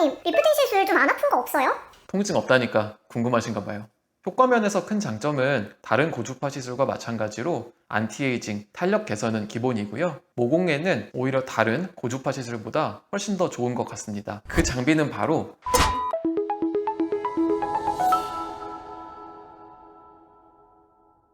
원장님, 리프팅 시술 좀 안 아픈 거 없어요? 통증 없다니까 궁금하신가 봐요. 효과 면에서 큰 장점은 다른 고주파 시술과 마찬가지로 안티에이징, 탄력 개선은 기본이고요. 모공에는 오히려 다른 고주파 시술보다 훨씬 더 좋은 것 같습니다. 그 장비는 바로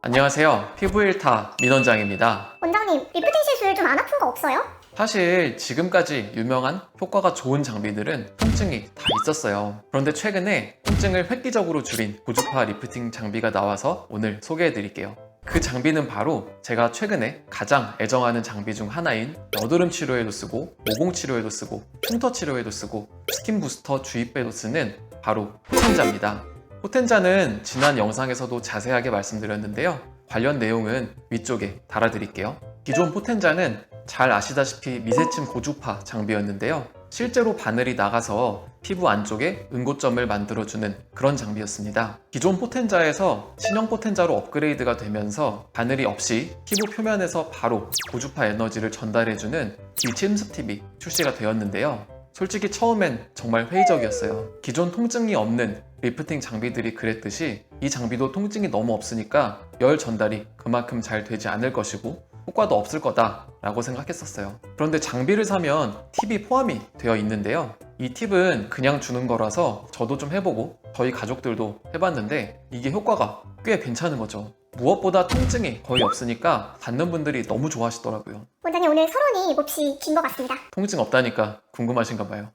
안녕하세요. 피부 1타 민원장입니다. 원장님, 리프팅 시술 좀 안 아픈 거 없어요? 사실 지금까지 유명한 효과가 좋은 장비들은 통증이 다 있었어요. 그런데 최근에 통증을 획기적으로 줄인 고주파 리프팅 장비가 나와서 오늘 소개해 드릴게요. 그 장비는 바로 제가 최근에 가장 애정하는 장비 중 하나인 여드름 치료에도 쓰고 모공 치료에도 쓰고 흉터 치료에도 쓰고 스킨 부스터 주입에도 쓰는 바로 포텐자입니다. 포텐자는 지난 영상에서도 자세하게 말씀드렸는데요. 관련 내용은 위쪽에 달아드릴게요. 기존 포텐자는 잘 아시다시피 미세침 고주파 장비였는데요. 실제로 바늘이 나가서 피부 안쪽에 응고점을 만들어주는 그런 장비였습니다. 기존 포텐자에서 신형 포텐자로 업그레이드가 되면서 바늘이 없이 피부 표면에서 바로 고주파 에너지를 전달해주는 비침습 팁이 출시가 되었는데요. 솔직히 처음엔 정말 회의적이었어요. 기존 통증이 없는 리프팅 장비들이 그랬듯이 이 장비도 통증이 너무 없으니까 열 전달이 그만큼 잘 되지 않을 것이고 효과도 없을 거다 라고 생각했었어요. 그런데 장비를 사면 팁이 포함이 되어 있는데요. 이 팁은 그냥 주는 거라서 저도 좀 해보고 저희 가족들도 해봤는데 이게 효과가 꽤 괜찮은 거죠. 무엇보다 통증이 거의 없으니까 받는 분들이 너무 좋아하시더라고요. 원장님, 오늘 서론이 몹시 긴 것 같습니다. 통증 없다니까 궁금하신가 봐요.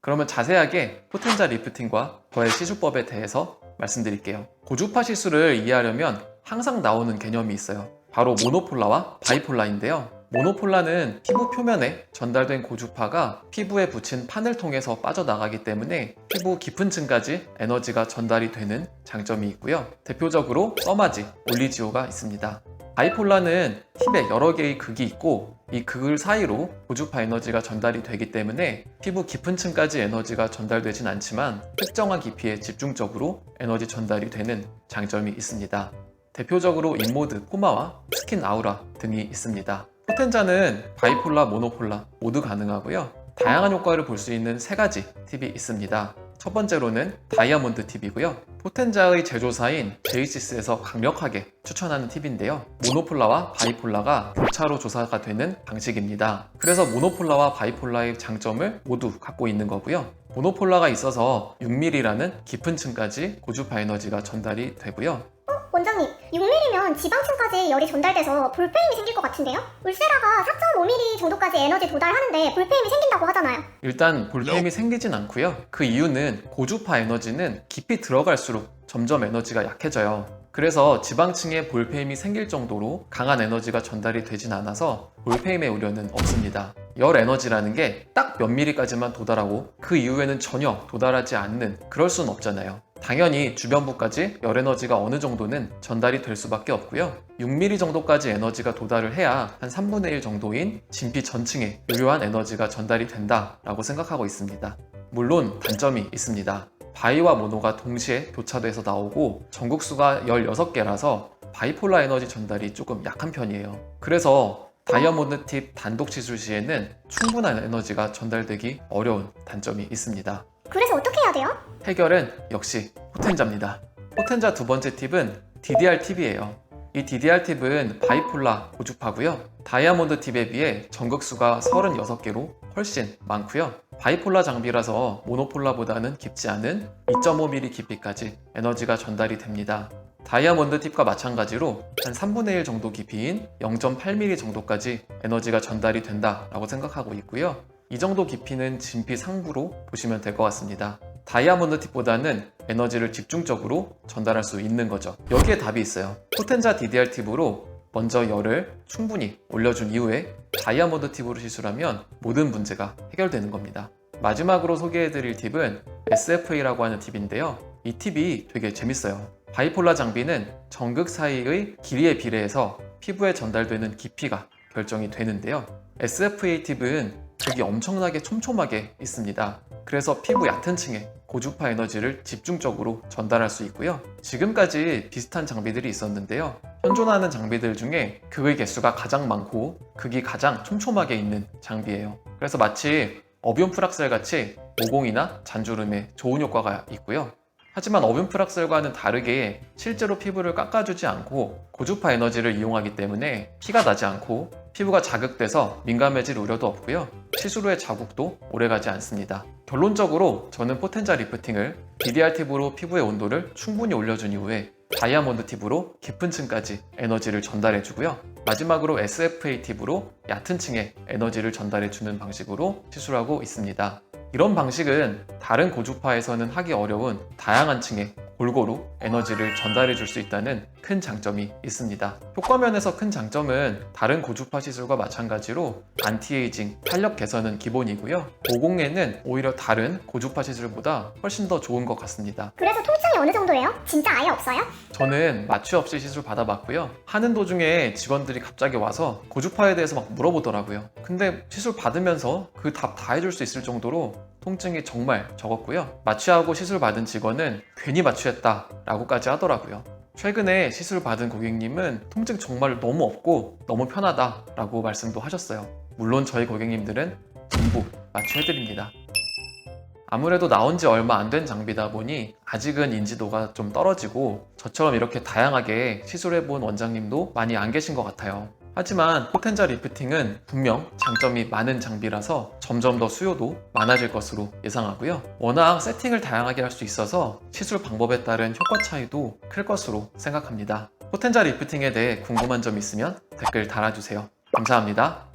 그러면 자세하게 포텐자 리프팅과 저의 시술법에 대해서 말씀드릴게요. 고주파 시술을 이해하려면 항상 나오는 개념이 있어요. 바로 모노폴라와 바이폴라인데요. 모노폴라는 피부 표면에 전달된 고주파가 피부에 붙인 판을 통해서 빠져나가기 때문에 피부 깊은 층까지 에너지가 전달이 되는 장점이 있고요. 대표적으로 써마지, 올리지오가 있습니다. 바이폴라는 팁에 여러 개의 극이 있고 이 극을 사이로 고주파 에너지가 전달이 되기 때문에 피부 깊은 층까지 에너지가 전달되진 않지만 특정한 깊이에 집중적으로 에너지 전달이 되는 장점이 있습니다. 대표적으로 인모드, 포마와 스킨 아우라 등이 있습니다. 포텐자는 바이폴라, 모노폴라 모두 가능하고요. 다양한 효과를 볼 수 있는 세 가지 팁이 있습니다. 첫 번째로는 다이아몬드 팁이고요. 포텐자의 제조사인 제이시스에서 강력하게 추천하는 팁인데요. 모노폴라와 바이폴라가 교차로 조사가 되는 방식입니다. 그래서 모노폴라와 바이폴라의 장점을 모두 갖고 있는 거고요. 모노폴라가 있어서 6mm라는 깊은 층까지 고주파 에너지가 전달이 되고요. 원장님, 6mm면 지방층까지 열이 전달돼서 볼페임이 생길 것 같은데요? 울세라가 4.5mm 정도까지 에너지 도달하는데 볼페임이 생긴다고 하잖아요. 일단 볼페임이 생기진 않고요. 그 이유는 고주파 에너지는 깊이 들어갈수록 점점 에너지가 약해져요. 그래서 지방층에 볼페임이 생길 정도로 강한 에너지가 전달이 되진 않아서 볼페임의 우려는 없습니다. 열 에너지라는 게 딱 몇 미리까지만 도달하고 그 이후에는 전혀 도달하지 않는 그럴 순 없잖아요. 당연히 주변부까지 열 에너지가 어느 정도는 전달이 될 수밖에 없고요. 6mm 정도까지 에너지가 도달을 해야 한 3분의 1 정도인 진피 전층에 유효한 에너지가 전달이 된다라고 생각하고 있습니다. 물론 단점이 있습니다. 바이와 모노가 동시에 교차돼서 나오고 전국수가 16개라서 바이폴라 에너지 전달이 조금 약한 편이에요. 그래서 다이아몬드 팁 단독 시술 시에는 충분한 에너지가 전달되기 어려운 단점이 있습니다. 그래서 어떻게 해야 돼요? 해결은 역시 포텐자입니다. 포텐자 두 번째 팁은 DDR 팁이에요. 이 DDR 팁은 바이폴라 고주파고요. 다이아몬드 팁에 비해 전극수가 36개로 훨씬 많고요. 바이폴라 장비라서 모노폴라보다는 깊지 않은 2.5mm 깊이까지 에너지가 전달이 됩니다. 다이아몬드 팁과 마찬가지로 한 3분의 1 정도 깊이인 0.8mm 정도까지 에너지가 전달이 된다라고 생각하고 있고요. 이 정도 깊이는 진피 상부로 보시면 될 것 같습니다. 다이아몬드 팁보다는 에너지를 집중적으로 전달할 수 있는 거죠. 여기에 답이 있어요. 포텐자 DDR 팁으로 먼저 열을 충분히 올려준 이후에 다이아몬드 팁으로 시술하면 모든 문제가 해결되는 겁니다. 마지막으로 소개해드릴 팁은 SFA라고 하는 팁인데요. 이 팁이 되게 재밌어요. 바이폴라 장비는 전극 사이의 길이에 비례해서 피부에 전달되는 깊이가 결정이 되는데요. SFA 팁은 극이 엄청나게 촘촘하게 있습니다. 그래서 피부 얕은 층에 고주파 에너지를 집중적으로 전달할 수 있고요. 지금까지 비슷한 장비들이 있었는데요. 현존하는 장비들 중에 극의 개수가 가장 많고 극이 가장 촘촘하게 있는 장비예요. 그래서 마치 어비온 프락셀 같이 모공이나 잔주름에 좋은 효과가 있고요. 하지만 어뷸프락셀과는 다르게 실제로 피부를 깎아주지 않고 고주파 에너지를 이용하기 때문에 피가 나지 않고 피부가 자극돼서 민감해질 우려도 없고요. 시술 후의 자국도 오래가지 않습니다. 결론적으로 저는 포텐자 리프팅을 BDR 팁으로 피부의 온도를 충분히 올려준 이후에 다이아몬드 팁으로 깊은 층까지 에너지를 전달해주고요. 마지막으로 SFA 팁으로 얕은 층에 에너지를 전달해주는 방식으로 시술하고 있습니다. 이런 방식은 다른 고주파에서는 하기 어려운 다양한 층에 골고루 에너지를 전달해 줄 수 있다는 큰 장점이 있습니다. 효과면에서 큰 장점은 다른 고주파 시술과 마찬가지로 안티에이징, 탄력 개선은 기본이고요. 모공에는 오히려 다른 고주파 시술보다 훨씬 더 좋은 것 같습니다. 그래서 통증이 어느 정도예요? 진짜 아예 없어요? 저는 마취 없이 시술 받아봤고요. 하는 도중에 직원들이 갑자기 와서 고주파에 대해서 막 물어보더라고요. 근데 시술 받으면서 그 답 다 해줄 수 있을 정도로 통증이 정말 적었고요. 마취하고 시술 받은 직원은 괜히 마취했다 라고까지 하더라고요. 최근에 시술 받은 고객님은 통증 정말 너무 없고 너무 편하다 라고 말씀도 하셨어요. 물론 저희 고객님들은 전부 마취해드립니다. 아무래도 나온 지 얼마 안 된 장비다 보니 아직은 인지도가 좀 떨어지고 저처럼 이렇게 다양하게 시술해본 원장님도 많이 안 계신 것 같아요. 하지만 포텐자 리프팅은 분명 장점이 많은 장비라서 점점 더 수요도 많아질 것으로 예상하고요. 워낙 세팅을 다양하게 할 수 있어서 시술 방법에 따른 효과 차이도 클 것으로 생각합니다. 포텐자 리프팅에 대해 궁금한 점 있으면 댓글 달아주세요. 감사합니다.